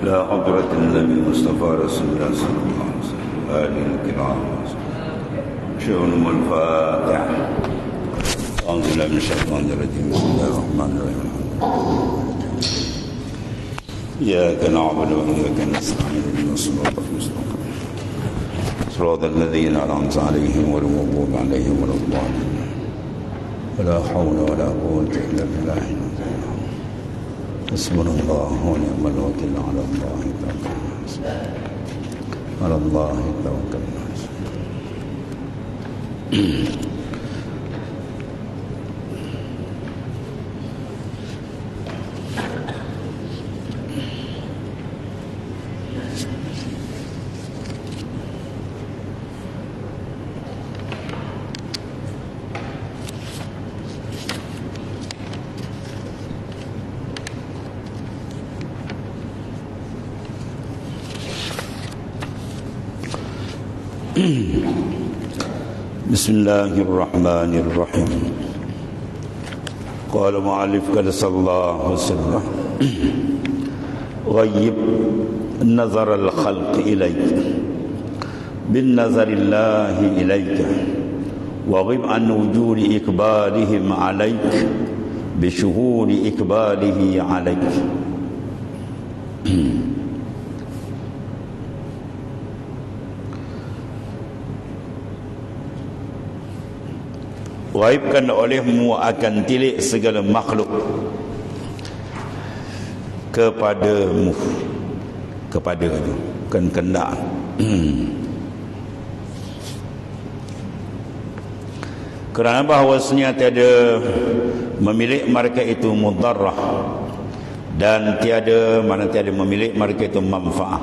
إلى حضرة النبي المصطفى رسول الله صلى الله عليه وسلم آله الكرام شؤون الفاتحة. أعوذ بالله من الشيطان الرجيم. بسم الله الرحمن الرحيم. إياك نعبد وإياك نستعين اهدنا الصراط المستقيم صراط الذين أنعمت عليهم غير المغضوب عليهم ولا الضالين ولا حول ولا قوة إلا بالله. حسبنا الله ونعم الوكيل. على الله توكلنا على الله توكلنا. Bismillahirrahmanirrahim. Qala mu'allif qad sallallahu wasallam ghayyib nazar al-khalq ilayka bin nazarillahi ilayka wa ghib an wujudi ikbalihim alayka bi shuhudi ikbalihi alayka. Gaibkan olehmu akan tilik segala makhluk kepadamu, kepada itu kan kendak. Kerana bahawasanya tiada memilih mereka itu mudarrah dan tiada memilih mereka itu manfaat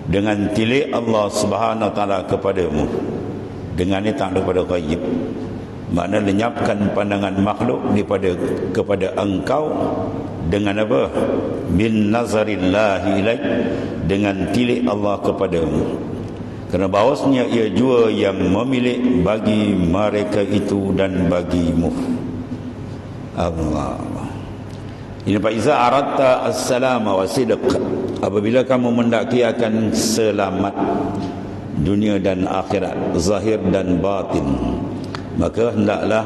dengan tilik Allah Subhanahu wa taala kepadamu. Dengan ini tak ada pada ghaib, makna lenyapkan pandangan makhluk kepada engkau dengan apa? Bin nazarillahi ilaik, dengan tilik Allah kepadamu. Kerana bahawasanya ia jua yang memilih bagi mereka itu dan bagimu. Allah. Ini Pak Iza aradta as-salama wa sidq, apabila kamu mendaki akan selamat dunia dan akhirat, zahir dan batin, maka hendaklah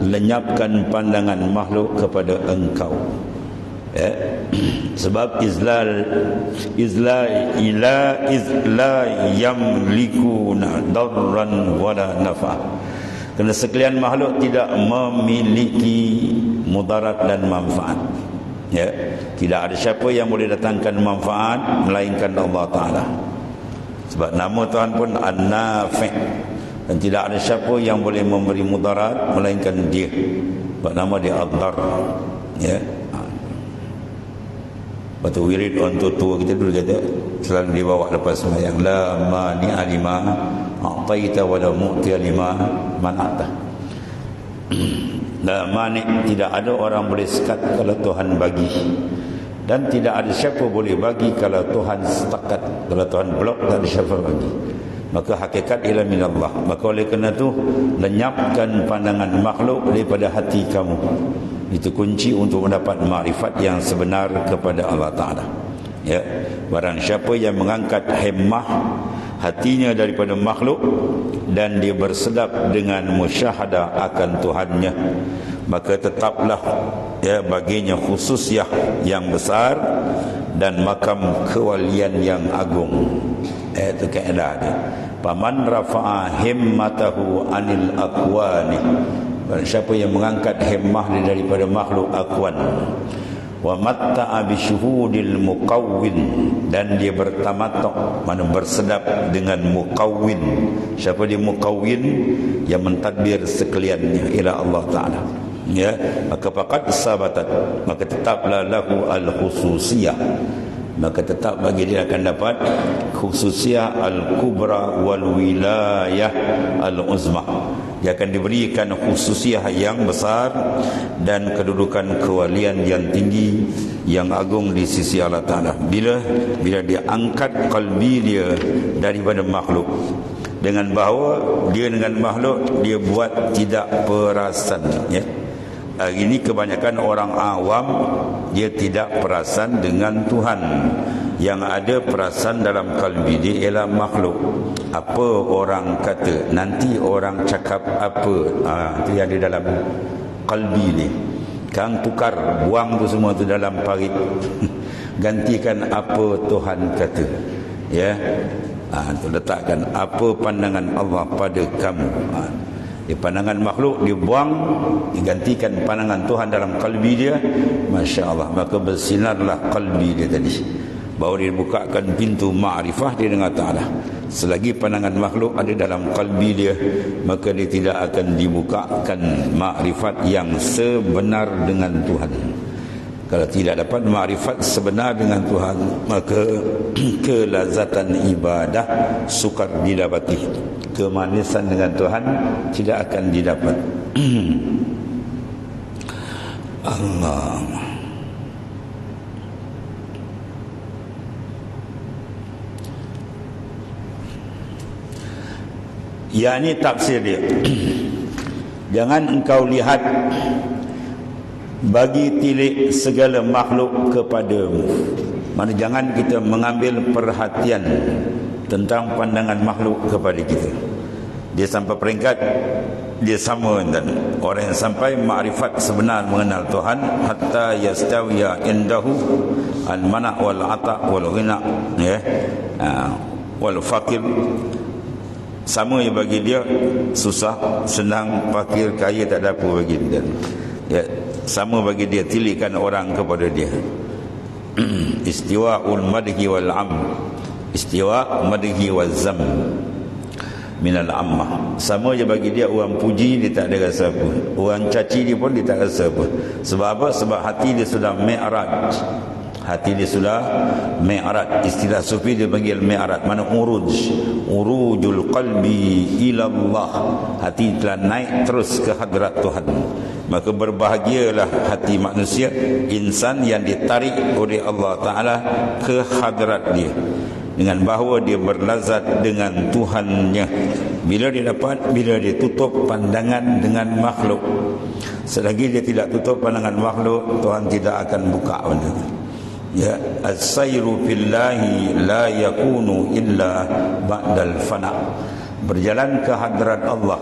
lenyapkan pandangan makhluk kepada engkau. Sebab izla yamlikuna darran wala nafa, kerana sekalian makhluk tidak memiliki mudarat dan manfaat. Tidak ada siapa yang boleh datangkan manfaat melainkan Allah Ta'ala. Sebab nama Tuhan pun An-Nafi', dan tidak ada siapa yang boleh memberi mudarat melainkan dia. Sebab nama dia Ad-Dar. Batu wirid untuk tua kita dulu kata, selalu dibawa lepas sembahyang, la mani'a lima a'taita wa la mu'tiya lima man'ata. La mani', tidak ada orang boleh sekat kalau Tuhan bagi, dan tidak ada siapa boleh bagi kalau Tuhan setakat. Kalau Tuhan blok, tak ada siapa bagi. Maka hakikat ialah minallah. Maka oleh kerana itu, lenyapkan pandangan makhluk daripada hati kamu. Itu kunci untuk mendapat makrifat yang sebenar kepada Allah Ta'ala. Barang siapa yang mengangkat himmah hatinya daripada makhluk dan dia bersedap dengan musyahadah akan Tuhannya, maka tetaplah baginya khususiyah yang besar dan makam kewalian yang agung. Itu kaedah dia. Paman rafa'a himmatahu anil aqwani, barang siapa yang mengangkat himmah daripada makhluk akwan, wa matta'a bi syuhudil muqawwin, dan dia bertamatuk, mana bersedap dengan muqawwin. Siapa dia muqawwin? Yang mentadbir sekaliannya ila Allah Ta'ala. Maka faqad sabatat, maka tetaplah lahu al-khususiyah, maka tetap bagi dia akan dapat khususiyah al-kubra wal wilayah al-uzma. Dia akan diberikan khususiyah yang besar dan kedudukan kewalian yang tinggi, yang agung di sisi Allah Ta'ala. Bila dia angkat qalbi dia daripada makhluk, dengan bahawa dia dengan makhluk dia buat tidak perasan, Hari ini kebanyakan orang awam dia tidak perasan dengan Tuhan. Yang ada perasan dalam kalbi dia ialah makhluk. Apa orang kata, nanti orang cakap apa, itu yang ada dalam kalbi ni. Kang tukar, buang tu semua tu dalam parit. Gantikan apa Tuhan kata. Ya. Letakkan apa pandangan Allah pada kamu. Di pandangan makhluk dibuang, digantikan pandangan Tuhan dalam kalbi dia. Masya Allah, maka bersinarlah kalbi dia tadi. Baru dia bukakan pintu ma'rifah dia dengan Ta'ala. Selagi pandangan makhluk ada dalam kalbi dia, maka dia tidak akan dibukakan ma'rifat yang sebenar dengan Tuhan. Kalau tidak dapat ma'rifat sebenar dengan Tuhan, maka kelazatan ibadah sukar didapati. Kemanisan dengan Tuhan tidak akan didapat. Allah. Ya, ini tafsir dia. Jangan engkau lihat bagi tilik segala makhluk kepadamu. Mana jangan kita mengambil perhatian tentang pandangan makhluk kepada kita. Dia sampai peringkat dia sama dan orang yang sampai makrifat sebenar mengenal Tuhan, hatta yastawiya indahu al-mana' wal 'ata' wal ghina, ya, wal faqir. Sama yang bagi dia susah, senang, fakir, kaya, tak ada apa bagi dia. Ya, sama bagi dia, tilikan orang kepada dia. Istiwa'ul madhi wal 'am, istiwa' madhi wal zam minal ammah. Sama je bagi dia, orang puji dia tak ada rasa apa, orang caci dia pun dia tak rasa apa. Sebab apa? Sebab hati dia sudah mi'raj. Hati dia sudah mi'raj. Istilah sufi dia panggil mi'raj. Mana uruj? Urujul qalbi ilallah. Hati telah naik terus ke hadrat Tuhan. Maka berbahagialah hati manusia, insan yang ditarik oleh Allah Ta'ala ke hadrat dia, dengan bahawa dia berlazat dengan Tuhannya. Bila dia dapat, bila dia tutup pandangan dengan makhluk. Selagi dia tidak tutup pandangan makhluk, Tuhan tidak akan buka benda. Ya, as-sayru fillahi la yakunu illa ba'dal fana. Berjalan ke hadrat Allah,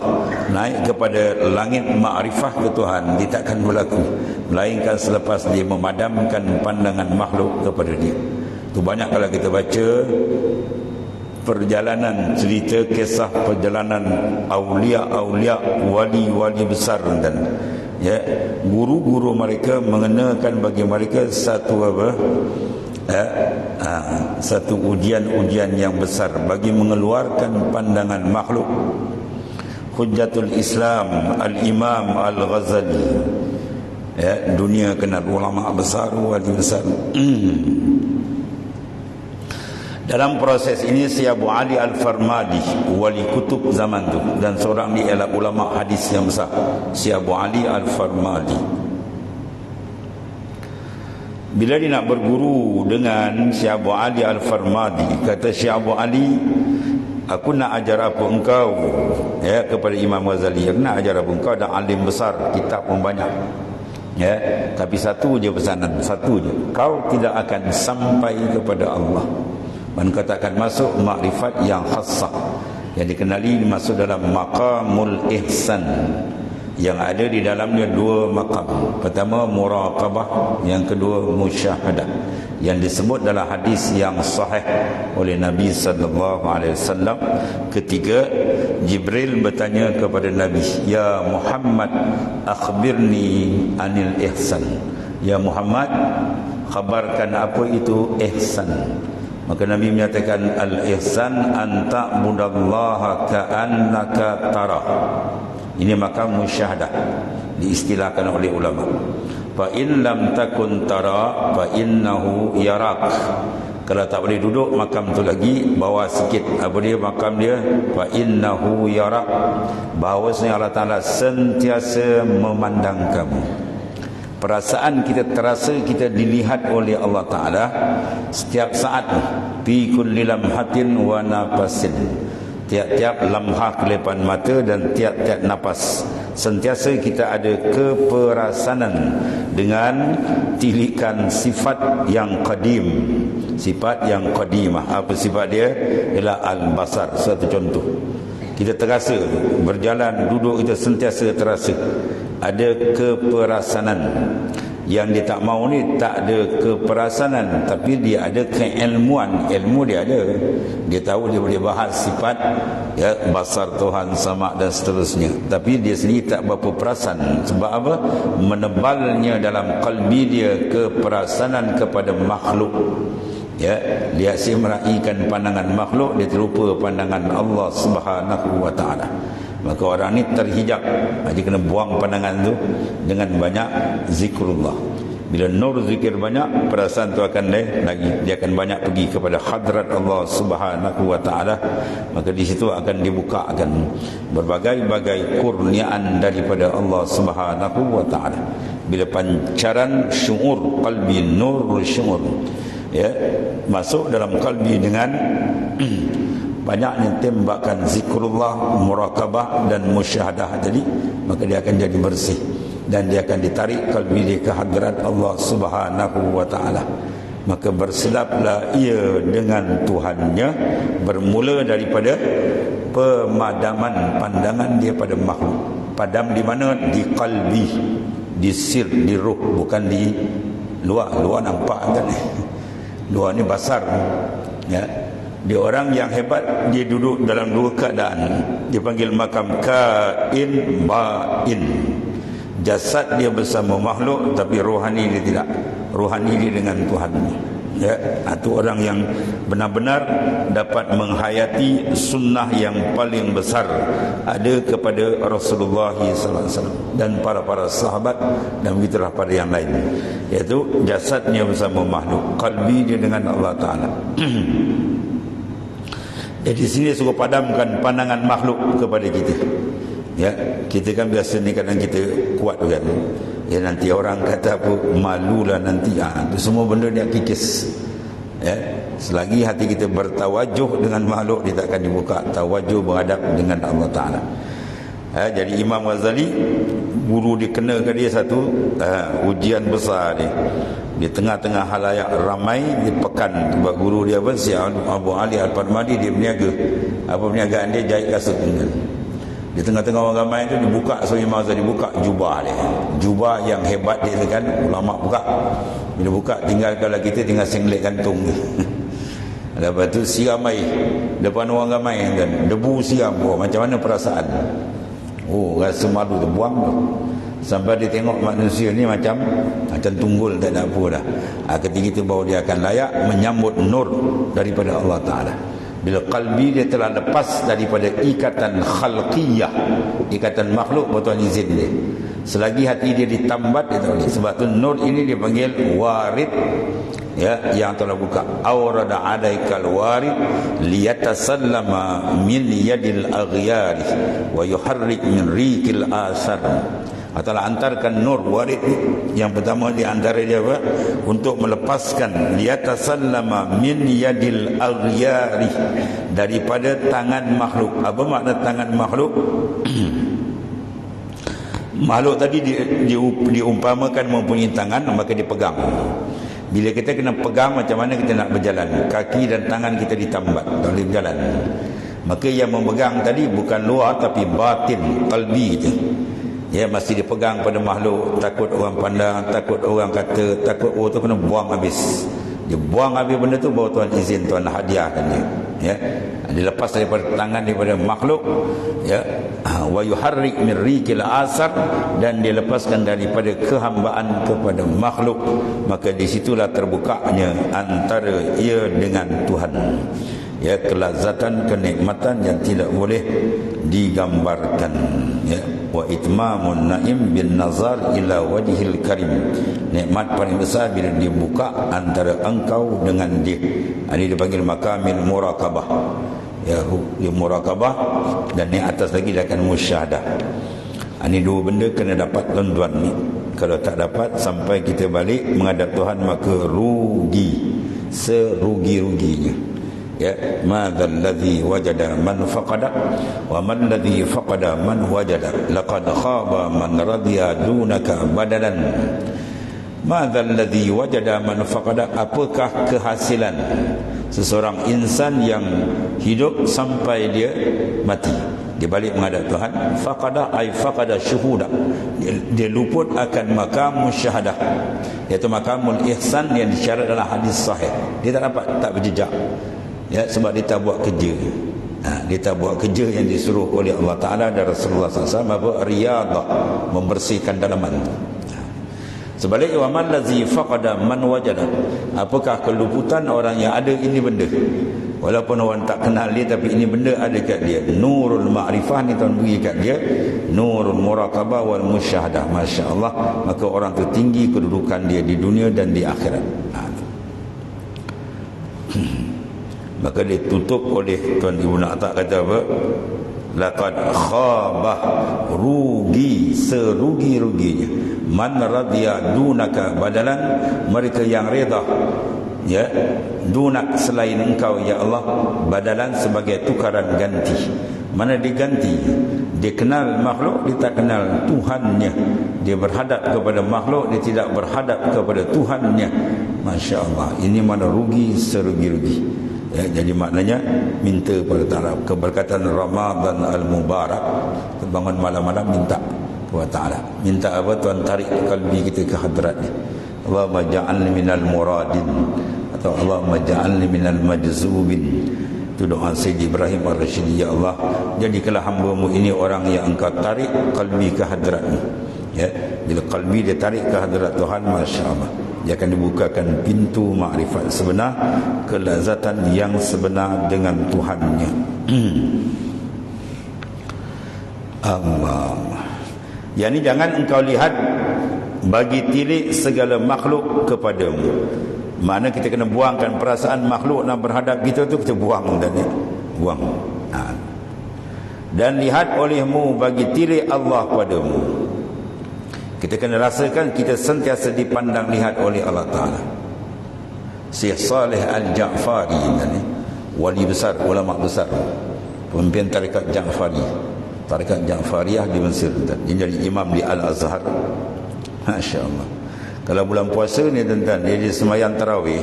naik kepada langit ma'rifah ke Tuhan, dia takkan berlaku melainkan selepas dia memadamkan pandangan makhluk kepada dia. Itu banyak kalau kita baca perjalanan, cerita kisah perjalanan aulia-aulia, wali-wali besar, dan ya, guru-guru mereka mengenakan bagi mereka satu apa? Satu ujian-ujian yang besar bagi mengeluarkan pandangan makhluk. Hujjatul Islam Al-Imam Al-Ghazali, ya, dunia kenal ulama besar, wali besar. Dalam proses ini si Abu Ali Al-Farmadi, wali kutub zaman itu, dan seorang ni ialah ulama hadis yang besar, si Abu Ali Al-Farmadi. Bila dia nak berguru dengan si Abu Ali Al-Farmadi, kata si Abu Ali, aku nak ajar apa engkau, ya, kepada Imam Ghazali, aku nak ajar apa engkau, dah alim besar, kitab pun banyak, ya, tapi satu je pesanan, satu je, kau tidak akan sampai kepada Allah, dan kau tak akan masuk makrifat yang khassah, yang dikenali masuk dalam maqamul ihsan, yang ada di dalamnya dua maqam. Pertama muraqabah, yang kedua musyahadah, yang disebut dalam hadis yang sahih oleh Nabi sallallahu alaihi wasallam. Ketiga, Jibril bertanya kepada Nabi, ya Muhammad, akhbirni anil ihsan. Ya Muhammad, khabarkan apa itu ihsan. Maka Nabi menyatakan, al-ihsan an ta'budallaha ka'annaka tarah. Ini makam musyahadah, diistilahkan oleh ulama. Fa in lam takun tara fa innahu yarak. Kalau tak boleh duduk makam tu lagi, bawah sikit. Apa dia makam dia? Fa innahu yarak. Bahawasanya Allah Ta'ala sentiasa memandang kamu. Perasaan kita terasa kita dilihat oleh Allah Ta'ala setiap saat, fi kulli lamhatin wa nafasin. Tiap-tiap lamhah kelipan mata dan tiap-tiap napas. Sentiasa kita ada keperasanan dengan tilikan sifat yang qadim, sifat yang qadimah. Apa sifat dia? Ialah al-basar. Satu contoh, kita terasa berjalan, duduk, kita sentiasa terasa ada keperasanan. Yang dia tak mau ni tak ada keperasanan, tapi dia ada keilmuan. Ilmu dia ada, dia tahu, dia boleh bahas sifat ya, basar Tuhan, sama dan seterusnya, tapi dia sendiri tak berapa perasan. Sebab apa? Menebalnya dalam kalbi dia keperasanan kepada makhluk. Ya, dia asyik meraihkan pandangan makhluk, dia terlupa pandangan Allah Subhanahu wa taala. Maka orang ni terhijab. Dia kena buang pandangan tu dengan banyak zikrullah. Bila nur zikir banyak, perasaan tu akan lagi, dia akan banyak pergi kepada hadrat Allah Subhanahu wa taala. Maka di situ akan dibukakan berbagai-bagai kurniaan daripada Allah Subhanahu wa taala. Bila pancaran syuur qalbi, nur syuur ya masuk dalam kalbi dengan banyaknya tembakan zikrullah, murakabah dan musyahadah tadi, maka dia akan jadi bersih dan dia akan ditarik kalbi dia ke hadrat Allah Subhanahu wa taala. Maka bersedaplah ia dengan Tuhannya, bermula daripada pemadaman pandangan dia pada makhluk. Padam di mana? Di kalbi, di sir, di ruh, bukan di luar. Luar nampak kan? Luar ni basar ya. Dia orang yang hebat, dia duduk dalam dua keadaan. Dia panggil makam kain bain. Jasad dia bersama makhluk, tapi rohani dia tidak. Rohani dia dengan Tuhan. Ya, itu orang yang benar-benar dapat menghayati sunnah yang paling besar ada kepada Rasulullah SAW dan para sahabat, dan begitulah pada yang lain, iaitu jasadnya bersama makhluk, kalbi dia dengan Allah Ta'ala. Jadi sini suruh padamkan pandangan makhluk kepada kita. Ya, kita kan biasa ni kadang kita kuat kan. Ya, nanti orang kata apa, malulah nanti. Itu semua benda dia kikis. Ya, selagi hati kita bertawajuh dengan makhluk, dia takkan dibuka. Tawajuh berhadap dengan Allah Ta'ala. Ya, jadi Imam Ghazali, guru dia kena ke dia satu ujian besar ni. Di tengah-tengah halayak ramai, di pekan sebab guru dia apa, si Abu Ali Al-Parmadi, dia berniaga. Apa perniagaan dia? Jahit kasut pinggan. Di tengah-tengah orang ramai tu dibuka, so Imam Ghazali buka jubah dia. Jubah yang hebat dia kan, ulama buka. Bila buka, tinggal kalau kita tinggal singlet gantung. Lepas tu siram air depan orang ramai kan, debu siram. Oh, macam mana perasaan? Oh, rasa malu tu, buang tu. Sampai dia tengok manusia ni macam tunggul, tak ada apa dah. Ketika itu baru dia akan layak menyambut nur daripada Allah Ta'ala. Bila kalbi dia telah lepas daripada ikatan khalqiyah, ikatan makhluk, Tuhan izin dia. Selagi hati dia ditambat, dia tak boleh. Sebab tu nur ini dia panggil warid, ya, yang telah buka. Awrada alaikal warid liyatasallama min yadil aghyari wa yuharrik min rikil asar. Telah antarkan nur warid yang pertama di antara dia apa? Untuk melepaskan liyatasallama min yadil aghyari, daripada tangan makhluk. Apa makna tangan makhluk? Makhluk tadi diumpamakan mempunyai tangan, maka dipegang. Bila kita kena pegang, macam mana kita nak berjalan? Kaki dan tangan kita ditambat, tak boleh berjalan. Maka yang memegang tadi bukan luar, tapi batin, kalbi itu. Ya, masih dipegang pada makhluk. Takut orang pandang, takut orang kata, takut tu kena buang habis. Dia buang habis benda tu, baru Tuhan izin, Tuhan hadiahkan dia. Ya, dilepas daripada tangan daripada makhluk. Ya, wa yuharrik min rikil asar, dan dia lepaskan daripada kehambaan kepada makhluk. Maka disitulah terbukanya antara ia dengan Tuhan. Ya, kelazatan, kenikmatan yang tidak boleh digambarkan. Ya, wa itmamun naim bin nazar ila wajhil karim. Nikmat paling besar bila dibuka antara engkau dengan dia. Ini dipanggil makamil murakabah. Ya, murakabah, dan ni atas lagi dia akan musyahadah. Ini dua benda kena dapat tuan-tuan ni. Kalau tak dapat, sampai kita balik menghadap Tuhan, maka rugi serugi-ruginya. ya, madzal ladzi wajada man faqada wa man ladzi faqada man wajada laqad khaba man radiya dunaka badalan. Madzal ladzi wajada man faqada, apakah kehasilan seseorang insan yang hidup sampai dia mati, dia balik menghadap Tuhan. Faqada ay faqada syuhuda, dia luput akan maqam musyahadah, iaitu maqamul ihsan yang disyarat dalam hadis sahih. Dia tak dapat, tak berjejak, ya, sebab dia tak buat kerja. Dia tak buat kerja yang disuruh oleh Allah Ta'ala dan Rasulullah SAW, apa? Riyadah, membersihkan dalaman. Sebaliknya, wa man lazi faqada man wajada, apakah keluputan orang yang ada ini benda, walaupun orang tak kenal dia, tapi ini benda ada kat dia. Nurul ma'rifah ni Tuhan beri kat dia, nurul muraqabah wal musyahadah. Masya Allah, maka orang tu tinggi kedudukan dia di dunia dan di akhirat. Maka ditutup oleh Tuan Ibu Na'ta, kata apa? Laqad khabah, rugi serugi-ruginya, man radiya dunaka badalan, mereka yang reda, ya, dunak selain engkau ya Allah, badalan sebagai tukaran ganti. Mana diganti? Dia kenal makhluk, dia tak kenal Tuhannya. Dia berhadap kepada makhluk, dia tidak berhadap kepada Tuhannya. Masya Allah, ini mana rugi serugi-rugi. Ya, jadi maknanya minta pada Ta'ala keberkatan Ramadan al-Mubarak, bangun malam-malam minta kepada Ta'ala. Minta apa? Tuhan tarik kalbi kita ke hadratnya. Allahumma ja'alni minal muradin, atau Allahumma ja'alni minal majzubin. Itu doa Sayyid Ibrahim Ar-Rashidi. Ya Allah, jadikanlah hamba-Mu ini orang yang Engkau tarik kalbi ke hadratmu. Ya, bila kalbi dia tarik ke hadrat Tuhan, Masya Allah, dia akan dibukakan pintu makrifat sebenar, kelazatan yang sebenar dengan Tuhannya. Allah. Yang ini jangan engkau lihat bagi tilik segala makhluk kepadamu. Mana kita kena buangkan perasaan makhluk nak berhadap kita tu, kita buang dan buang. Dan lihat olehmu bagi tilik Allah padamu. Kita kena rasakan kita sentiasa dipandang lihat oleh Allah Ta'ala. Syekh Saleh Al-Ja'fari ini, wali besar, ulama besar, pemimpin tarekat Ja'fari, tarekat Ja'fariyah di Mesir. Dia jadi imam di Al-Azhar. Masya Allah. Kalau bulan puasa ni tuan-tuan, dia sembahyang tarawih,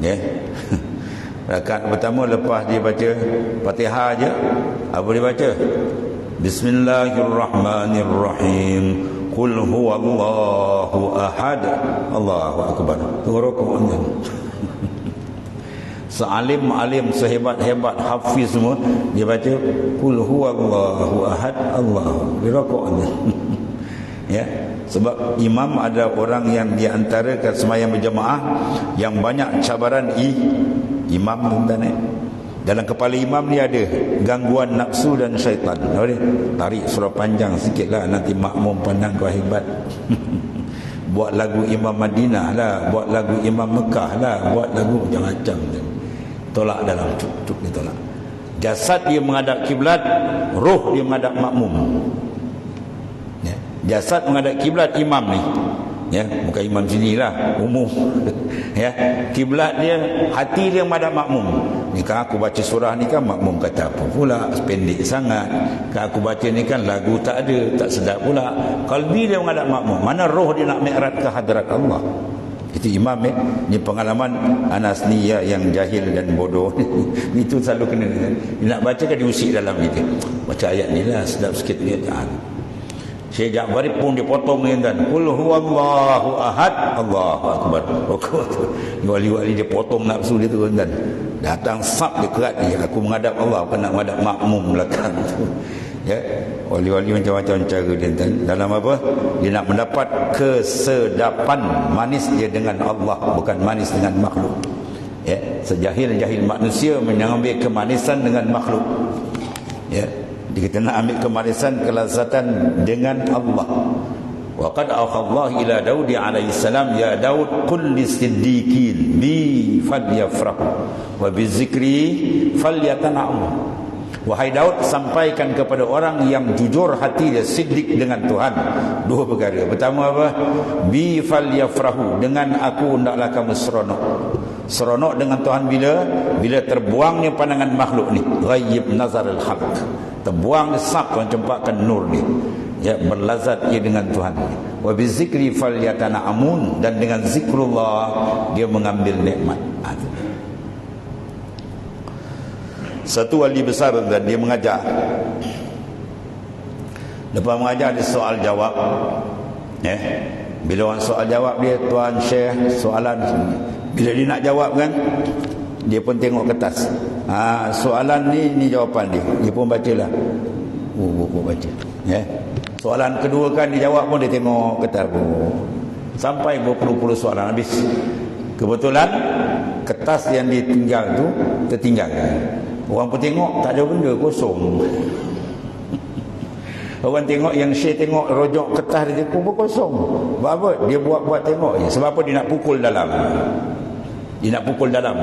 ya. Rakaat pertama lepas dia baca Fatihah aja, apa dia baca? Bismillahirrahmanirrahim. Qul huwallahu ahad. Allahu akbar. Rukuk. Sealim-alim, sehebat-hebat hafiz semua, dia baca qul huwallahu ahad, Allahu birukuk. Ya, sebab imam ada orang yang di antara sembahyang berjemaah yang banyak cabaran imam dan dalam kepala imam ni ada gangguan nafsu dan syaitan. Tarik surah panjang sikitlah, nanti makmum pandang kau hebat. Buat lagu Imam Madinah lah, buat lagu Imam Mekah lah, buat lagu macam-macam. Tolak dalam tuk dia tolak. Jasad dia menghadap kiblat, roh dia menghadap makmum. Ya. Jasad menghadap kiblat imam ni. Ya, bukan imam sinilah, umum. Ya, kiblat dia, hati dia menghadap makmum. Ni kan aku baca surah ni kan makmum kata apa pula, pendek sangat. Kan aku baca ni kan lagu tak ada, tak sedap pula. Kalbi dia menghadap makmum. Mana roh dia nak mi'raj ke hadrat Allah. Itu imam ni pengalaman Anas ni ya, yang jahil dan bodoh. Itu selalu kena. Dia nak baca kan diusik dalam kita. Baca ayat ni lah, sedap sikit ni. Syekh Ja'fari pun dipotong ni kan. Qul huwallahu ahad, Allahu akbar. Wali-wali dia potong nafsu dia tu kan. Datang sap dia kerat ni, aku menghadap Allah, bukan nak menghadap makmum belakang tu. Ya, wali-wali macam-macam cara dia kan. Dalam apa? Dia nak mendapat kesedapan, manis dia dengan Allah, bukan manis dengan makhluk. Ya, sejahil-jahil manusia mengambil kemanisan dengan makhluk. Ya, kita nak ambil kemanisan, kelazatan dengan Allah. Wa qad awhallahu ila Daud alaihi salam, ya Daud qul lisiddiqin bi falyafrahu wa bizikri falyatana'u. Wahai Daud, sampaikan kepada orang yang jujur hati dia, siddiq dengan Tuhan, dua perkara. Pertama apa? Bi falyafrahu, dengan aku hendaklah kamu seronok. Seronok dengan Tuhan bila terbuangnya pandangan makhluk ni, ghaib nazarul khalq, terbuang sap mencampakkan nur ni, ya, berlazat ia dengan Tuhan. Wa bizikri falyatana'amun, dan dengan zikrullah dia mengambil nikmat. Satu wali besar dan dia mengajar. Lepas mengajar ada soal jawab. Bila orang soal jawab dia, tuan syekh soalan, bila dia nak jawab kan, dia pun tengok kertas. Soalan ni jawapan dia. Dia pun bacalah. Buku baca. Soalan kedua kan dia jawab pun dia tengok kertas pun. Sampai berpuluh-puluh soalan habis. Kebetulan kertas yang ditinggal tu tertinggal. Orang pun tengok tak ada benda, kosong. Orang tengok, yang syekh tengok rojok kertas dia pun kosong. Sebab apa? Dia buat-buat tengok je. Sebab apa? Dia nak pukul dalam. Dia nak pukul dalam.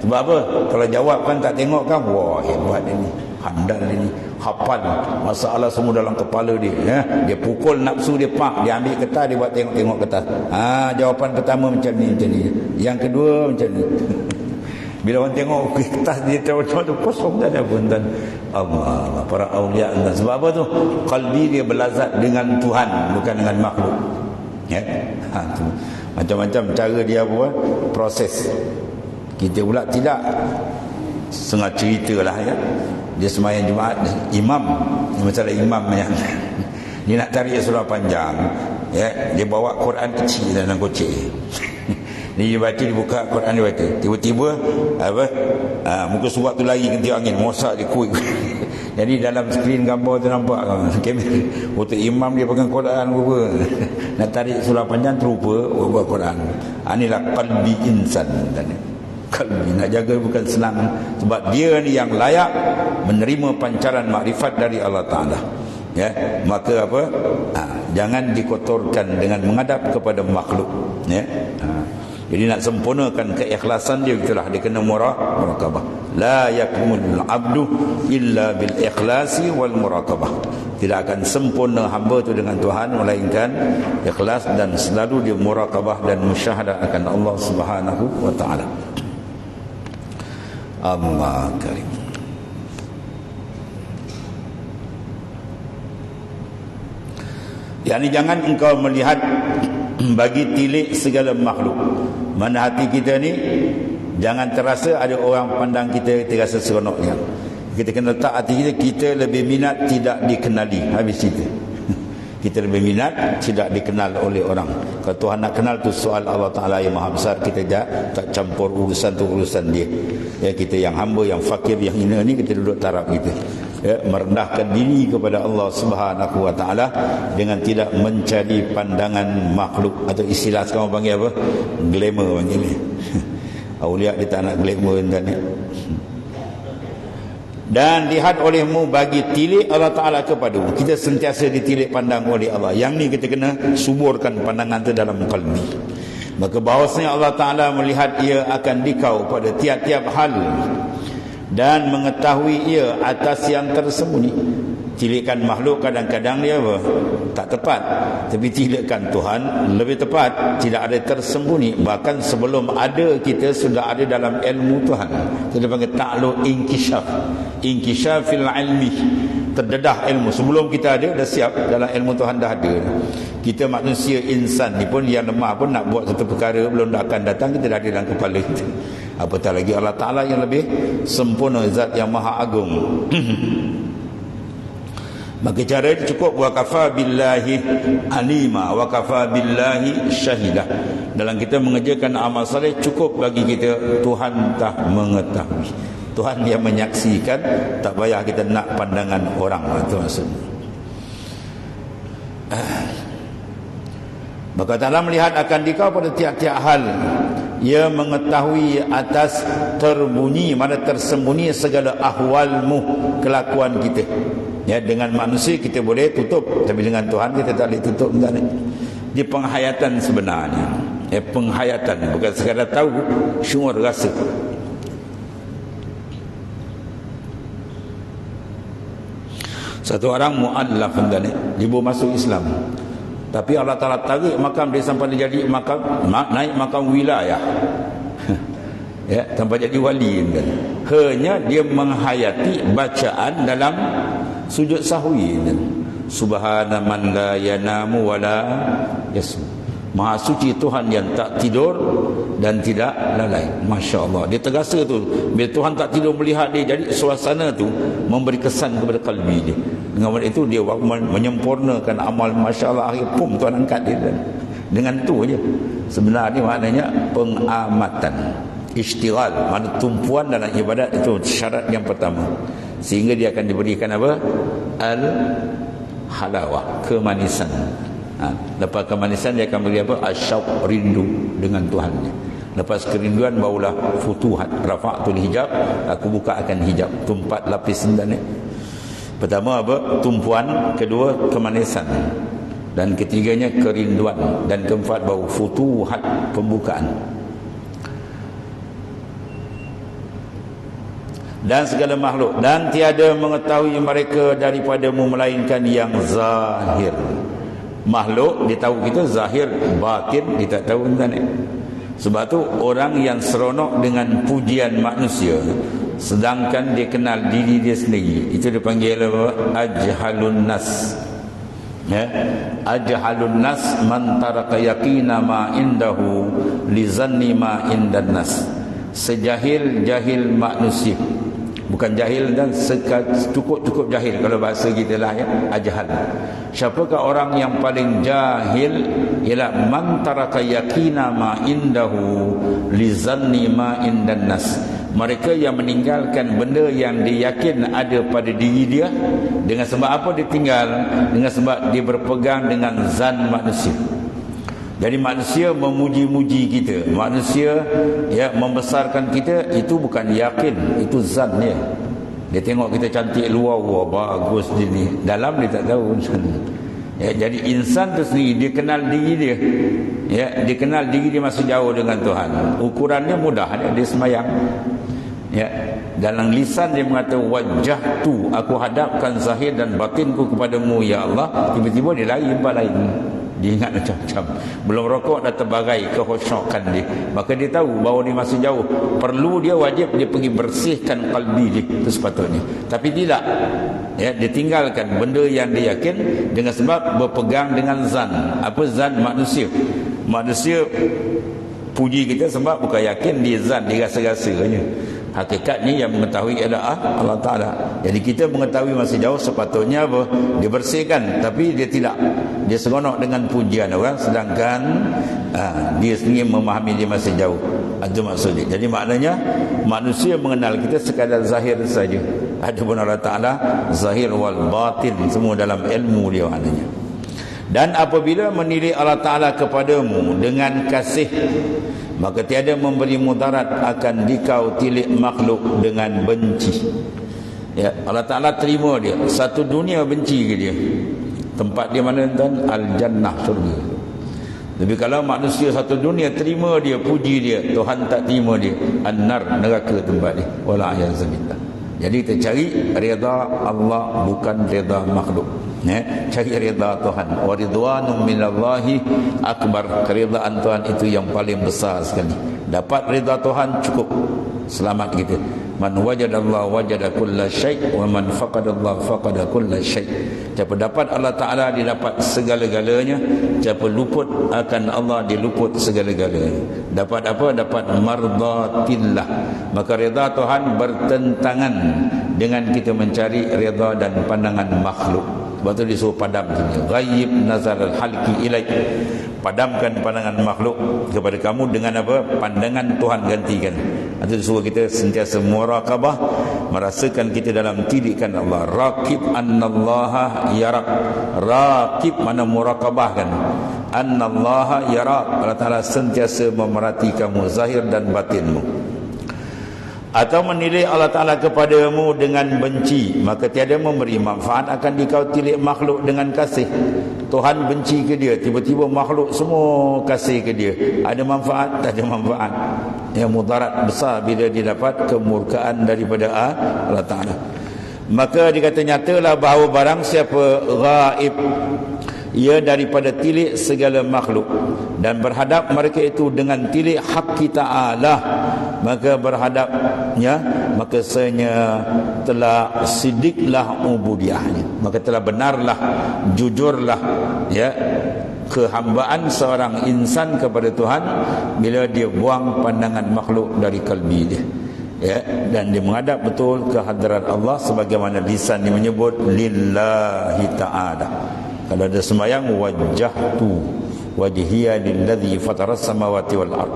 Sebab apa? Kalau jawab kan tak tengok kan, wah hebat dia ni, handal dia ni, hafal masalah semua dalam kepala dia. Dia pukul nafsu dia, dia ambil kertas, dia buat tengok-tengok kertas. Jawapan pertama macam ni. Yang kedua macam ni. Bila orang tengok kertas dia macam tu kosong, tak ada pun. Dan Allah, para awliya. Sebab apa tu? Qalbi dia berlazat dengan Tuhan, bukan dengan makhluk. Tu. Macam-macam cara dia buat proses. Kita pula tidak. Setengah cerita lah ya. Dia sembahyang Jumaat, imam, masalah imam yang dia nak tarik surah panjang, dia bawa Quran kecil dalam kocek. Dia baca, dia buka Quran, dia baca. Tiba-tiba muka surat tu lari kentiak angin, mosak dia kuih. Jadi dalam skrin gambar tu nampak kamera. Untuk imam dia pegang Quran rupa. Nak tarik surah panjang terupa buat Quran. Inilah qalbi insan. Qalbi nak jaga bukan senang, sebab dia ni yang layak menerima pancaran makrifat dari Allah Taala. Maka jangan dikotorkan dengan menghadap kepada makhluk. Jadi nak sempurnakan keikhlasan dia, itulah dia kena muraqabah. La yakmul abdu illa bil ikhlasi wal muraqabah. Tidak akan sempurna hamba tu dengan Tuhan melainkan ikhlas dan selalu dia muraqabah dan musyahadah akan Allah Subhanahu wa taala. Allah karim. Yani jangan engkau melihat bagi tilik segala makhluk. Mana hati kita ni jangan terasa ada orang pandang kita terasa seronoknya. Kita kena letak hati kita lebih minat tidak dikenali. Habis cerita. Kita lebih minat tidak dikenal oleh orang. Kalau Tuhan nak kenal tu soal Allah Ta'ala yang maha besar. Kita tak campur urusan tu urusan dia. Kita yang hamba, yang fakir, yang hina ni kita duduk taraf kita. Merendahkan diri kepada Allah Subhanahu wa taala dengan tidak mencari pandangan makhluk, atau istilah sekarang panggil apa? Glamour panggil ni. Aulia dia tak nak glamour dan ni. Dan lihat olehmu bagi tilik Allah Ta'ala kepadamu. Kita sentiasa ditilik pandang oleh Allah. Yang ni kita kena suburkan pandangan tu dalam qalbi. Maka bahawasanya Allah Ta'ala melihat ia akan dikau pada tiap-tiap hal dan mengetahui ia atas yang tersembunyi. Tilikan makhluk kadang-kadang dia apa? Tak tepat. Tapi tilikan Tuhan lebih tepat. Tidak ada tersembunyi. Bahkan sebelum ada, kita sudah ada dalam ilmu Tuhan. Kita panggil ta'lu inkishaf. Inkishafil ilmi. Terdedah ilmu. Sebelum kita ada, dah siap. Dalam ilmu Tuhan dah ada. Kita manusia insan ni pun yang lemah pun nak buat satu perkara belum dah akan datang, kita dah ada dalam kepala kita. Apatah lagi Allah Ta'ala yang lebih sempurna, zat yang maha agung. Maka cara itu cukup wa kafa billahi alima wa kafa billahi syahidah. Dalam kita mengerjakan amal saleh cukup bagi kita Tuhan dah mengetahui. Tuhan yang menyaksikan, tak payah kita nak pandangan orang. Itu maksudnya. Maka Ta'ala melihat akan dikau pada tiap-tiap hal. Ia mengetahui atas terbunyi, mana tersembunyi segala ahwalmu, kelakuan kita. Dengan manusia kita boleh tutup, tapi dengan Tuhan kita tak boleh tutup. Dia penghayatan sebenarnya. Penghayatan, bukan sekadar tahu, syuur rasa. Satu orang mu'allaf dia baru masuk Islam. Tapi Allah Ta'ala tarik makam dia sampai dia jadi makam, naik makam wilayah. Ya, tanpa jadi wali kan. Hanya dia menghayati bacaan dalam sujud sahwi kan. Subhana man la yanamu wala yasum. Maha suci Tuhan yang tak tidur dan tidak lalai. Masya Allah. Dia terasa tu bila Tuhan tak tidur melihat dia, jadi suasana tu memberi kesan kepada kalbi dia. Dengan itu dia menyempurnakan amal. Masya Allah, akhir pum Tuhan angkat dia. Dengan tu aja. Sebenarnya maknanya pengamatan, istighal, mana tumpuan dalam ibadat itu syarat yang pertama. Sehingga dia akan diberikan apa? Al-halawah, kemanisan. Lepas kemanisan dia akan beri apa? Asyauq, rindu dengan Tuhannya. Lepas kerinduan barulah futuhat, rafa'tul hijab, aku buka akan hijab. Tu 4 lapis sebenarnya. Pertama apa? Tumpuan. Kedua kemanisan. Dan ketiganya kerinduan. Dan keempat baru futuhat, pembukaan. Dan segala makhluk, dan tiada mengetahui mereka daripadamu melainkan yang zahir. Makhluk dia tahu kita zahir, batin dia tak tahu tentang ni. Sebab tu orang yang seronok dengan pujian manusia sedangkan dia kenal diri dia sendiri, itu dipanggil apa? Ajhalun nas. Ya, ajhalun nas man taraka yaqina ma indahu li zanni ma indan nas. Sejahil-jahil manusia, bukan jahil dan cukup-cukup jahil kalau bahasa kita lah ya, ajhal. Siapakah orang yang paling jahil? Ialah man taraka yaqina ma indahu li zanni ma indan nas. Mereka yang meninggalkan benda yang dia yakin ada pada diri dia. Dengan sebab apa dia tinggal? Dengan sebab dia berpegang dengan zan manusia. Jadi manusia memuji-muji kita, manusia ya membesarkan kita, itu bukan yakin, itu zan dia. Dia tengok kita cantik luar, wah bagus dia ni, dalam dia tak tahu. Ya, jadi insan tu sendiri dia kenal diri dia. Ya, dia kenal diri dia masih jauh dengan Tuhan. Ukurannya mudah, dia semayang. Ya, dalam lisan dia mengatakan wajjahtu, aku hadapkan zahir dan batinku kepadamu ya Allah. Tiba-tiba dia lari tempat lain. Dia ingat macam-macam. Belum rokok dah terbagai kekhusyukan dia. Maka dia tahu bahawa dia masih jauh. Perlu dia wajib dia pergi bersihkan kalbi dia. Itu sepatutnya. Tapi tidak. Ya, dia tinggalkan benda yang dia yakin dengan sebab berpegang dengan zan. Apa zan manusia? Manusia puji kita sebab bukan yakin, dia zan, dia rasa-rasanya. Hakikatnya yang mengetahui adalah Allah Ta'ala. Jadi kita mengetahui masih jauh, sepatutnya apa? Dia bersihkan, tapi dia tidak. Dia seronok dengan pujian orang, sedangkan dia sendiri memahami dia masih jauh. Itu maksudnya. Jadi maknanya manusia mengenal kita sekadar zahir saja. Adapun Allah Ta'ala zahir wal batin, semua dalam ilmu dia maknanya. Dan apabila menilai Allah Ta'ala kepadamu dengan kasih, maka tiada memberi mudarat akan dikau tilik makhluk dengan benci. Ya, Allah Ta'ala terima dia. Satu dunia benci ke dia. Tempat dia mana tuan? Al-Jannah, syurga. Tapi kalau manusia satu dunia terima dia, puji dia, Tuhan tak terima dia, An-Nar, neraka tempat dia. Wala'ayazabillah. Jadi kita cari rida Allah, bukan rida makhluk. Ya, cari rida Tuhan. Wa ridwanum minallahi akbar. Keridaan Tuhan itu yang paling besar sekali. Dapat rida Tuhan cukup, selamat kita. Man wajadallah wajada kulla syai' wa man faqadallah faqada kulla syai'. Siapa dapat Allah Ta'ala, dia dapat segala-galanya. Siapa luput akan Allah, dia luput segala-galanya. Dapat apa? Dapat mardatillah. Maka rida Tuhan bertentangan dengan kita mencari rida dan pandangan makhluk. Sebab tu disuruh padam sini. Ghaib nazar al-halqi ilaik. Padamkan pandangan makhluk kepada kamu dengan apa? Pandangan Tuhan gantikan. Itu disuruh kita sentiasa muraqabah, merasakan kita dalam tidikan Allah. Raqib annallaha yarak. Raqib mana muraqabah kan? Annallaha yarak. Allah Ta'ala sentiasa memerhati kamu zahir dan batinmu. Atau menilai Allah Ta'ala kepadamu dengan benci, maka tiada memberi manfaat akan dikau tilik makhluk dengan kasih. Tuhan benci ke dia, tiba-tiba makhluk semua kasih ke dia. Ada manfaat? Tak ada manfaat. Yang mudarat besar bila dia dapat kemurkaan daripada Allah Ta'ala. Maka dikata nyatalah bahawa barang siapa ghaib, ia daripada tilik segala makhluk, dan berhadap mereka itu dengan tilik hak Ta'ala, maka berhadapnya, maka senya telah sidiklah ubudiahnya, maka telah benarlah, jujurlah ya kehambaan seorang insan kepada Tuhan bila dia buang pandangan makhluk dari kalbi dia, ya, dan dia menghadap betul ke hadirat Allah sebagaimana lisan dia menyebut lillahi ta'ala. Kalau ada sembahyang, wajjahtu wajhiya lilladzi fataras samawati wal ard.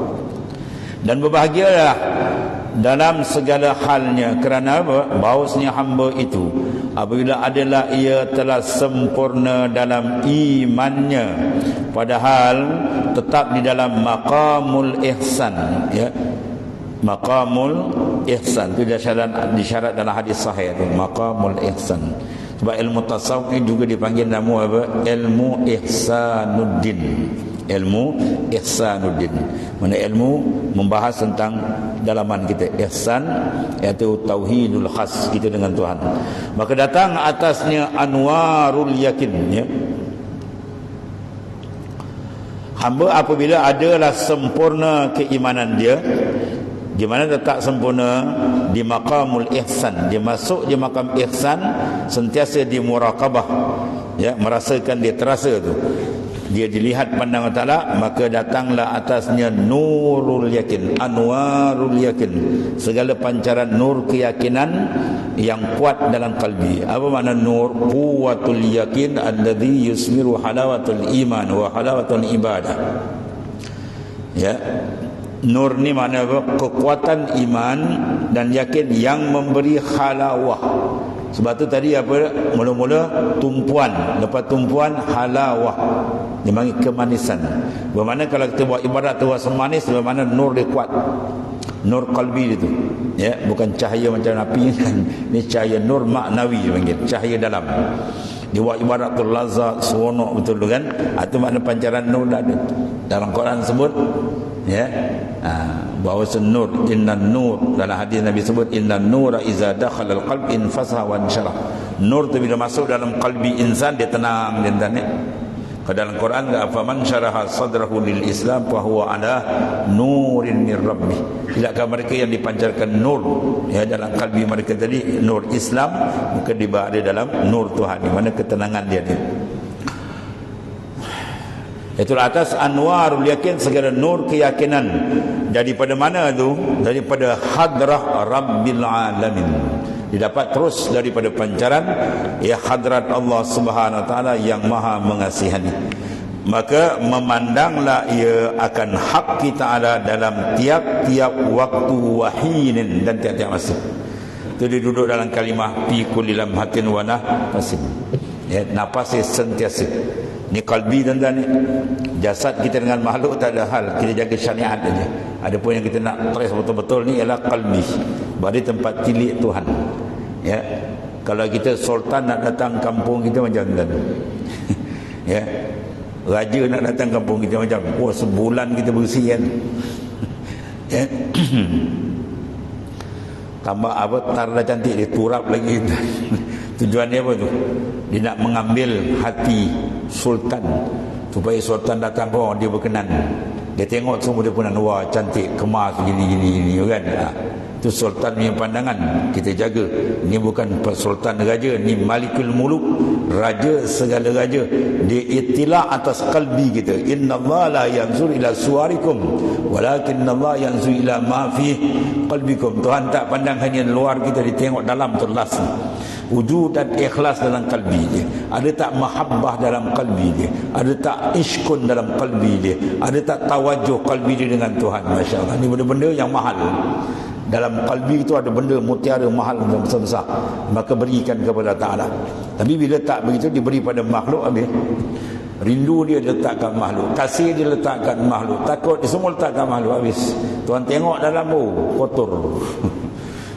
Dan berbahagialah dalam segala halnya, kerana apa? Bahawasanya hamba itu apabila adalah ia telah sempurna dalam imannya, padahal tetap di dalam maqamul ihsan, ya, maqamul ihsan itu disyarat dalam hadis sahih itu, maqamul ihsan. Sebab ilmu tasawuf ini juga dipanggil nama apa? Ilmu ihsanuddin. Ilmu ihsanuddin, mana ilmu membahas tentang dalaman kita, ihsan iaitu tauhidul khas kita dengan Tuhan. Maka datang atasnya anwarul yakin, ya. Hamba apabila adalah sempurna keimanan dia, di mana letak sempurna? Di maqamul ihsan. Dia masuk di maqam ihsan, sentiasa di muraqabah, ya, merasakan, dia terasa tu, dia dilihat pandangan Ta'ala, maka datanglah atasnya nurul yakin, anwarul yakin, segala pancaran nur keyakinan yang kuat dalam kalbi. Apa makna nur? Quwwatul yakin alladhi yusmiru halawatul iman wa halawatul ibadah, ya. Nur ni makna apa? Kekuatan iman dan yakin yang memberi halawah. Sebab tu tadi apa? Mula-mula tumpuan, lepas tumpuan halawah, dia panggil kemanisan. Bermakna kalau kita buat ibadat tu rasa manis, bermakna nur dia kuat. Nur qalbi itu, ya, bukan cahaya macam api kan. Ni cahaya nur maknawi panggil, cahaya dalam. Dia buat ibadat tu lazat, seronok betul kan? Itu makna pancaran nur ada. Dalam Quran sebut, ya, bahawa nur, inna nur, dalam hadis Nabi sebut inna nura iza dakhala al-qalb infasaha wa ansyarah. Nur tu bila masuk dalam kalbi insan, dia tenang, dia tanya. Kalau dalam Quran, afaman syaraha sadrahu lil Islam fa huwa ala nurin min rabbih. Tidakkah mereka yang dipancarkan nur, ya, dalam kalbi mereka tadi, nur Islam, maka dia berada dalam nur Tuhan, di mana ketenangan dia. Itulah atas anwarul yakin, segala nur keyakinan. Daripada mana tu? Daripada hadrah Rabbil Alamin. Didapat terus daripada pancaran, ya, hadrat Allah Subhanahu Wa Taala yang maha mengasihani. Maka memandanglah ia akan hak kita ada dalam tiap-tiap waktu wahinin dan tiap-tiap masa. Itu dia duduk dalam kalimah fi kulli lamhatin wa nafasin, ya, nafas sentiasa. Ni kalbi tuan-tuan ni. Jasad kita dengan makhluk tak ada hal, kita jaga syariat saja. Adapun yang kita nak trace betul-betul ni ialah kalbi, bagi tempat tilik Tuhan, ya. Kalau kita sultan nak datang kampung kita macam tuan, ya, raja nak datang kampung kita macam, oh, sebulan kita bersih kan, ya. Tambah apa, tar dah cantik, dia turap lagi. Tujuannya apa tu? Dia nak mengambil hati sultan, supaya sultan datang, oh, dia berkenan. Dia tengok semua dia pun, wah, cantik, kemas, gini kan. Itu sultan punya pandangan, kita jaga. Ini bukan sultan raja, ni malikul muluk, raja segala raja. Dia ittila atas kalbi kita. Innallaha la yanzur ila suwarikum walakinnallaha yanzur ila ma fi qalbikum. Tuhan tak pandang hanya luar kita, dia tengok dalam terlas. Wujud dan ikhlas dalam kalbi dia. Ada tak mahabbah dalam kalbi dia? Ada tak iskun dalam kalbi dia? Ada tak tawajuh kalbi dia dengan Tuhan? Masya Allah. Ini benda-benda yang mahal. Dalam kalbi itu ada benda mutiara mahal yang besar-besar, maka berikan kepada Ta'ala. Tapi bila tak begitu, diberi pada makhluk, habis. Rindu dia letakkan makhluk, kasih dia letakkan makhluk, takut dia semua letakkan makhluk, habis. Tuhan tengok dalam, oh, kotor.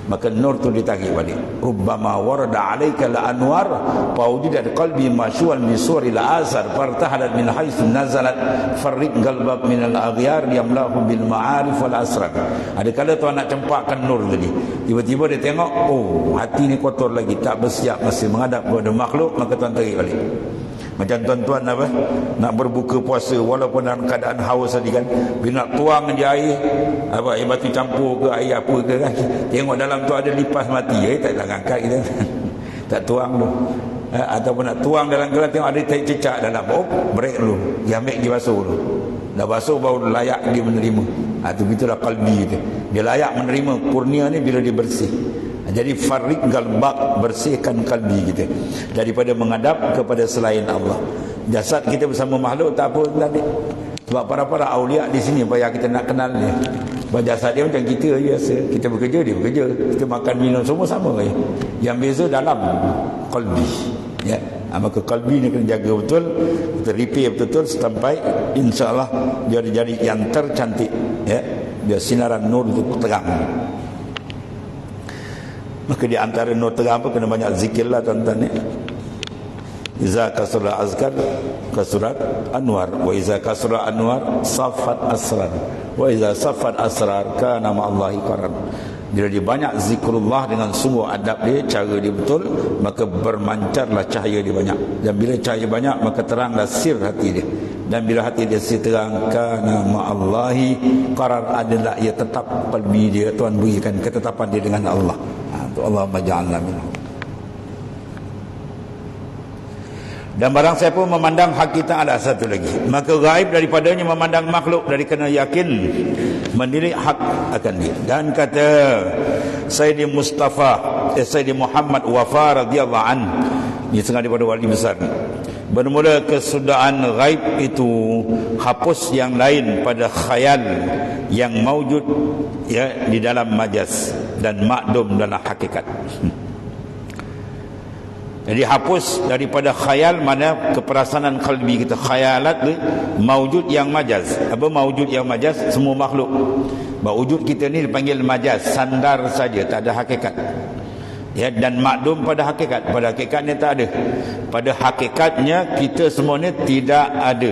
Maka nur tu ditarik balik. Rubbama warada alaika la anwar fawjidat qalbi masyuan min suril asar fartahalat min haitsu nazalat farriq qalbak min al aghyar yamlahu bil ma'arif wal asrar. Ada kala Tuhan nak cempakkan nur tadi, tiba-tiba dia tengok, oh, hati ni kotor lagi, tak bersiap, masih menghadap kepada makhluk, maka Tuhan tarik balik. Macam tuan-tuan apa, nak berbuka puasa walaupun dalam keadaan haus tadi kan, bila nak tuang je air, apa, air batu campur ke air apa ke kan, tengok dalam tu ada lipas mati, tak nak angkat kita tak tuang tu. Ataupun nak tuang dalam gelas, tengok ada tai cecak dalam, break dulu, dia ambil, dia basuh dulu, dah basuh baru layak dia menerima. Tu begitulah qalbi dia. Dia layak menerima kurnia ni bila dia bersih. Jadi farriq qalbak, bersihkan kalbi kita daripada menghadap kepada selain Allah. Jasad kita bersama makhluk tak apa tadi. Sebab para aulia di sini payah kita nak kenal dia. Sebab jasad dia macam kita je rasa. Kita bekerja, dia bekerja. Kita makan minum semua sama je. Yang beza dalam qalbi. Ya, maka qalbi ni kena jaga betul, kita repair betul sampai insya-Allah jadi yang tercantik, ya. Biar sinaran nur itu terang. Maka di antara nur terang apa, kena banyak zikirlah tuan-tuan, ya. Iza kasura azkar kasurat anwar, wa iza kasura anwar safat asrar, wa iza safat asrar kana ma'allahi qaran. Bila dia banyak zikrullah dengan sungguh adab dia, cara dia betul, maka bermancarlah cahaya dia banyak. Dan bila cahaya banyak, maka teranglah sir hati dia. Dan bila hati dia sir terang, kana ma'allahi qarar, adalah ia tetap qalbi dia. Tuhan berikan ketetapan dia dengan Allah. Allahumma ja'alna minhum. Dan barang siapa memandang hak kita, ada satu lagi, maka gaib daripadanya memandang makhluk, dari kena yakin menilik hak akan dia. Dan kata Sayyidi Muhammad Wafa radhiyallahu an, ini setengah daripada wali besar, bermula kesudahan gaib itu hapus yang lain pada khayal yang maujud, ya, di dalam majaz dan makdum dalam hakikat. Jadi hapus daripada khayal, mana keperasaan qalbi kita, khayalat ni maujud yang majaz. Apa maujud yang majaz? Semua makhluk. Wujud kita ni dipanggil majaz, sandar saja, tak ada hakikat. Ya, dan makdum pada hakikat. Pada hakikatnya tak ada. Pada hakikatnya kita semua ni tidak ada.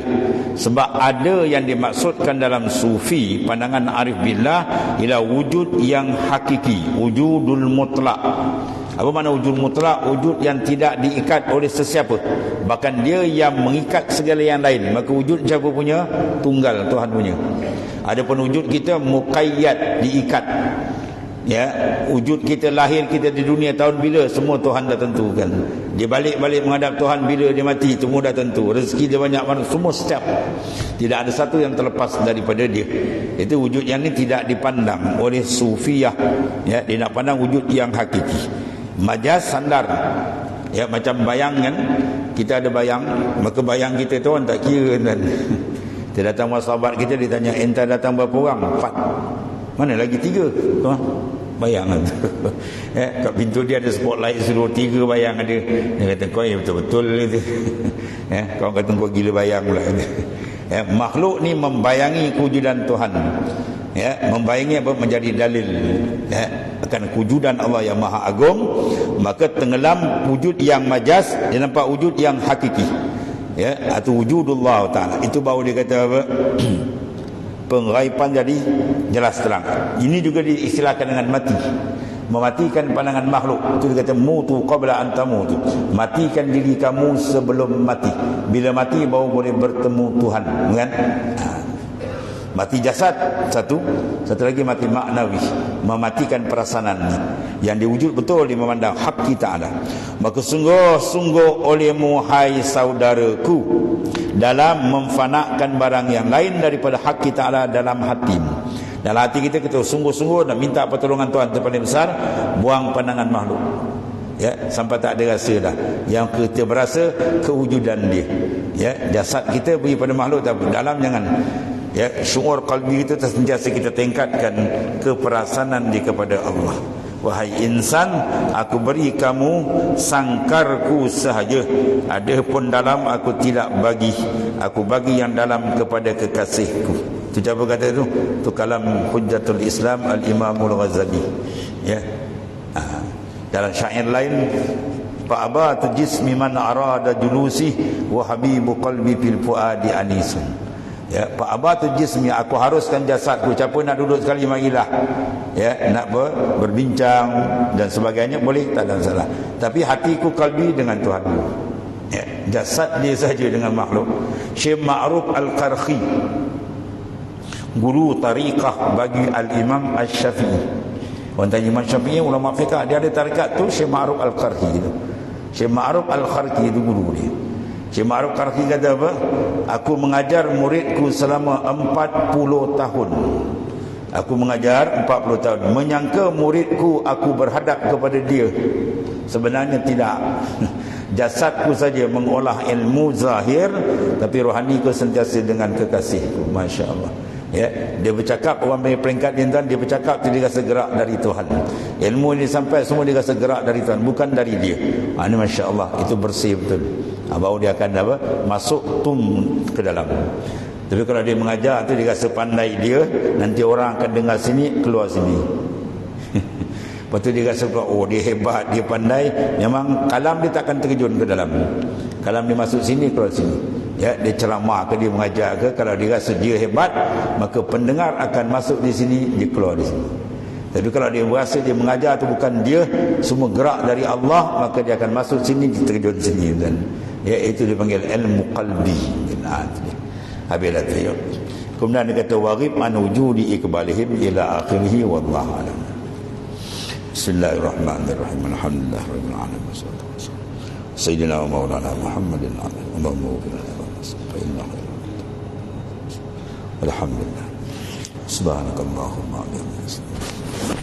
Sebab ada yang dimaksudkan dalam sufi, pandangan arif billah, ialah wujud yang hakiki, wujudul mutlak. Apa makna wujud mutlak? Wujud yang tidak diikat oleh sesiapa, bahkan dia yang mengikat segala yang lain. Maka wujud siapa punya? Tunggal, Tuhan punya. Adapun wujud kita muqayyad, diikat. Ya, wujud kita, lahir kita di dunia tahun bila, semua Tuhan dah tentukan. Dia balik-balik menghadap Tuhan bila dia mati, semua dah tentu. Rezeki dia banyak mana, semua setiap. Tidak ada satu yang terlepas daripada dia. Itu wujud yang ni tidak dipandang oleh sufiyah. Ya, dia nak pandang wujud yang hakiki. Majaz sandar, ya, macam bayang kan, kita ada bayang, maka bayang kita tu orang tak kira kan. Dia datang sahabat kita, ditanya, entah datang berapa orang? 4. Mana lagi 3? Bayang kan. Ya, kat pintu dia ada spotlight, suruh 3 bayang ada. Dia kata, kau yang betul-betul itu. Ya, kau kata kau gila bayang pula. Ya, makhluk ni membayangi kewujudan Tuhan. Ya, membayangi apa? Menjadi dalil, ya, akan kewujudan Allah yang Maha Agung. Maka tenggelam wujud yang majaz, dia nampak wujud yang hakiki, ya, atau wujudullah Ta'ala. Itu baru dia kata apa? Penghaiban jadi jelas terang. Ini juga diistilahkan dengan mati, mematikan pandangan makhluk. Itu dia kata mutu qabla an tamutu, matikan diri kamu sebelum mati. Bila mati baru boleh bertemu Tuhan, kan? Mati jasad satu lagi mati maknawi, mematikan perasaan yang diwujud betul di memandang hak kita ada. Maka sungguh-sungguh olehmu hai saudaraku dalam memfanakan barang yang lain daripada hak kita ada dalam hatimu. Dalam hati kita sungguh-sungguh nak minta pertolongan Tuhan terpaling besar, buang pandangan makhluk. Ya, sampai tak ada rasa dah. Yang kita berasa kewujudan dia. Ya, jasad kita pergi pada makhluk tak apa. Dalam jangan. Ya, syuur qalbi kita sentiasa kita tingkatkan keperasaan di kepada Allah. Wahai insan, aku beri kamu sangkarku sahaja, adapun dalam aku tidak bagi. Aku bagi yang dalam kepada kekasihku. Itu siapa kata itu? Itu kalam Hujjatul Islam Al-Imamul Ghazali. Ya. Dalam syair lain, fa'abatu jismi man arada julusi wa habibu qalbi fil fuadi anisun. Ya, fa'abatu jismi, aku haruskan jasadku. Siapa nak duduk sekali marilah. Ya, nak berbincang dan sebagainya boleh, tak ada masalah. Tapi hatiku, kalbi dengan Tuhan. Ya. jasad dia saja dengan makhluk. Syekh Ma'ruf Al-Qarhi, guru tariqah bagi Al-Imam Asy-Syafi'i. Orang tanya Imam Syafi'i, ulama fiqh, dia ada tarikat tu, Syekh Ma'ruf Al-Qarhi tu. Syekh Ma'ruf Al-Qarhi itu guru dia. Syekh Ma'ruf Al-Qarhi kata apa? Aku mengajar muridku selama 40 tahun. Aku mengajar 40 tahun. Menyangka muridku aku berhadap kepada dia. Sebenarnya tidak. Jasadku saja mengolah ilmu zahir, tapi rohaniku sentiasa dengan kekasihku. Masya Allah. Ya, dia bercakap, orang punya peringkat dia bercakap tu dia rasa gerak dari Tuhan. Ilmu ini sampai semua dia rasa gerak dari Tuhan, bukan dari dia. Ini Masya Allah, itu bersih betul. Baru dia akan apa? Masuk ke dalam. Tapi kalau dia mengajar tu dia rasa pandai dia, nanti orang akan dengar sini, keluar sini. Lepas tu dia rasa oh dia hebat, dia pandai. Memang kalam dia tak akan terjun ke dalam. Kalam dia masuk sini, keluar sini. Ya, dia ceramah ke, dia mengajar ke, kalau dia rasa dia hebat, maka pendengar akan masuk di sini, dia keluar di sini. Tapi kalau dia berasa dia mengajar tu bukan dia, semua gerak dari Allah, maka dia akan masuk sini, terjun sini kan. Ya, itu dipanggil ilmu qalbi. Habislah tu ya. Kemudian dia kata waghib an wujudi iqbalihim ila akhirih wallahu alam. Bismillahirrahmanirrahim. Alhamdulillahirabbil alamin. Sayyidina wa maulana Muhammadin Allahumma waffiq lana fa inna khairan. Alhamdulillah. Subhanakallahumma wa bihamdika.